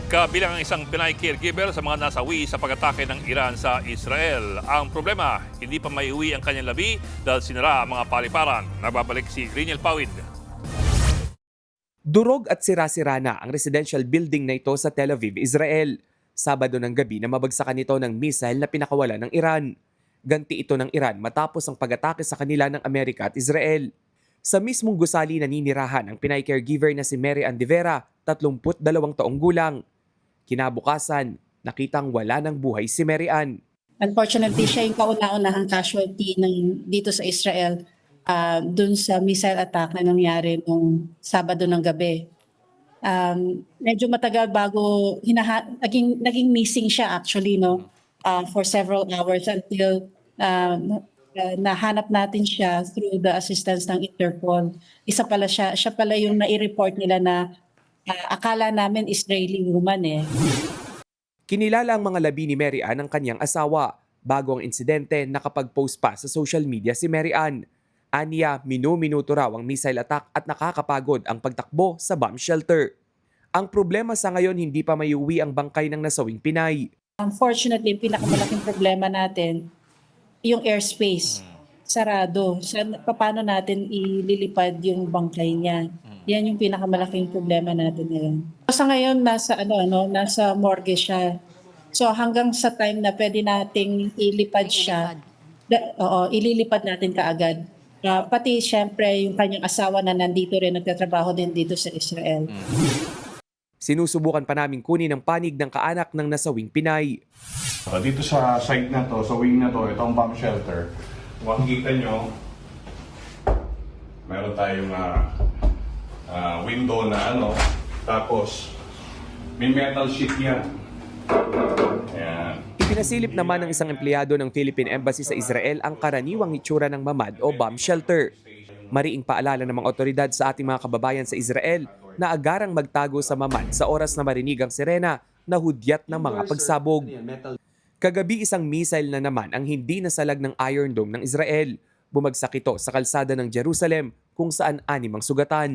Kabilang ang isang Pinay caregiver sa mga nasawi sa pag-atake ng Iran sa Israel. Ang problema, hindi pa maiuwi ang kanyang labi dahil sinara ang mga paliparan. Nababalik si Riniel Pawid. Durog at sira-sira na ang residential building na ito sa Tel Aviv, Israel. Sabado ng gabi na mabagsakan ito ng missile na pinakawala ng Iran. Ganti ito ng Iran matapos ang pag-atake sa kanila ng Amerika at Israel. Sa mismong gusali naninirahan ang Pinay caregiver na si Mary Ann de Vera, 32 taong gulang. Kinabukasan, nakitang wala ng buhay si Mary Ann. Unfortunately, siya yung kauna-unahang casualty dito sa Israel dun sa missile attack na nangyari nung Sabado ng gabi. Medyo matagal bago naging missing siya actually for several hours until nahanap natin siya through the assistance ng Interpol. Siya pala yung nai-report nila na akala namin Israeli woman eh. Kinilala ang mga labi ni Mary Ann ng kanyang asawa. Bago ang insidente, nakapag-post pa sa social media si Mary Ann. Aniya, minu-minuto raw ang missile attack at nakakapagod ang pagtakbo sa bomb shelter. Ang problema sa ngayon, hindi pa maiuwi ang bangkay ng nasawing Pinay. Unfortunately, yung pinakamalaking problema natin, yung airspace. Sarado. Paano natin ililipad yung bangkay niya? Yan yung pinakamalaking problema natin ngayon. Sa ngayon, nasa morgue siya. So hanggang sa time na pwede nating ilipad siya, ililipad natin kaagad. Pati siyempre yung kanyang asawa na nandito rin, nagtatrabaho din dito sa Israel. Sinusubukan pa namin kunin ang panig ng kaanak ng nasawing Pinay. Dito sa side na to, sa wing na to, ito ang bomb shelter. Kung makikita nyo, meron tayong window na tapos may metal sheet yan. Ayan. Ipinasilip naman ng isang empleyado ng Philippine Embassy sa Israel ang karaniwang itsura ng mamad o bomb shelter. Mariing paalala ng mga otoridad sa ating mga kababayan sa Israel na agarang magtago sa mamad sa oras na marinig ang sirena na hudyat ng mga pagsabog. Kagabi isang missile na naman ang hindi nasalag ng Iron Dome ng Israel. Bumagsak ito sa kalsada ng Jerusalem kung saan 6 ang sugatan.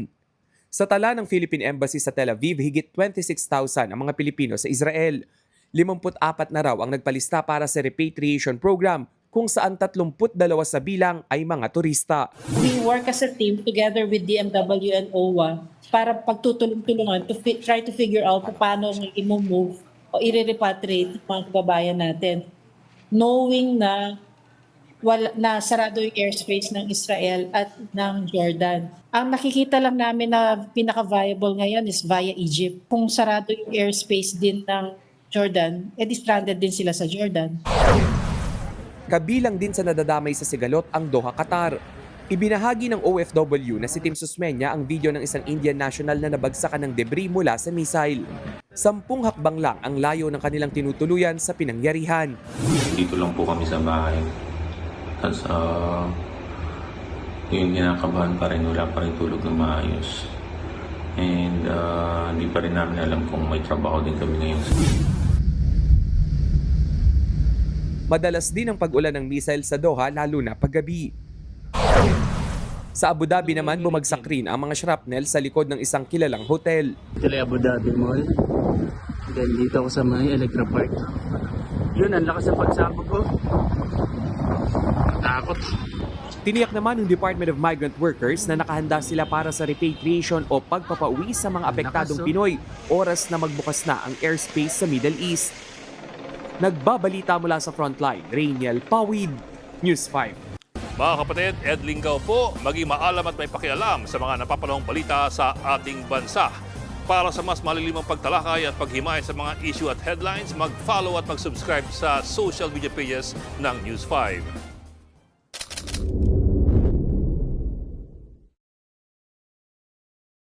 Sa tala ng Philippine Embassy sa Tel Aviv, higit 26,000 ang mga Pilipino sa Israel. 54 na raw ang nagpalista para sa repatriation program kung saan 32 sa bilang ay mga turista. We work as a team together with DMW and OWA para pagtutulong-tulungan to try to figure out paano i-move o i-repatriate mga kababayan natin. Knowing na sarado yung airspace ng Israel at ng Jordan. Ang nakikita lang namin na pinaka-viable ngayon is via Egypt. Kung sarado yung airspace din ng Jordan, stranded din sila sa Jordan. Kabilang din sa nadadamay sa sigalot ang Doha, Qatar. Ibinahagi ng OFW na si Tim Susmeña ang video ng isang Indian national na nabagsakan ng debris mula sa missile. 10 hakbang lang ang layo ng kanilang tinutuluyan sa pinangyarihan. Dito lang po kami sa bahay. At yung kinakabahan pa rin, wala pa rin tulog na maayos. And hindi pa rin namin alam kung may trabaho din kami ngayon. Madalas din ang pag-ulan ng missile sa Doha lalo na paggabi. Sa Abu Dhabi naman, bumagsak rin ang mga shrapnel sa likod ng isang kilalang hotel. Ito Abu Dhabi Mall. Then dito ako sa may Electra Park. Yun, ang lakas ng pagsabog ko. Takot. Tiniyak naman ng Department of Migrant Workers na nakahanda sila para sa repatriation o pagpapauwi sa mga apektadong Pinoy oras na magbukas na ang airspace sa Middle East. Nagbabalita mula sa Frontline, Riniel Pawid, News 5. Mga kapatid, Ed Lingaw po, maging maalam at may pakialam sa mga napapanahong balita sa ating bansa. Para sa mas malilimang pagtalakay at paghimay sa mga issue at headlines, mag-follow at mag-subscribe sa social media pages ng News 5.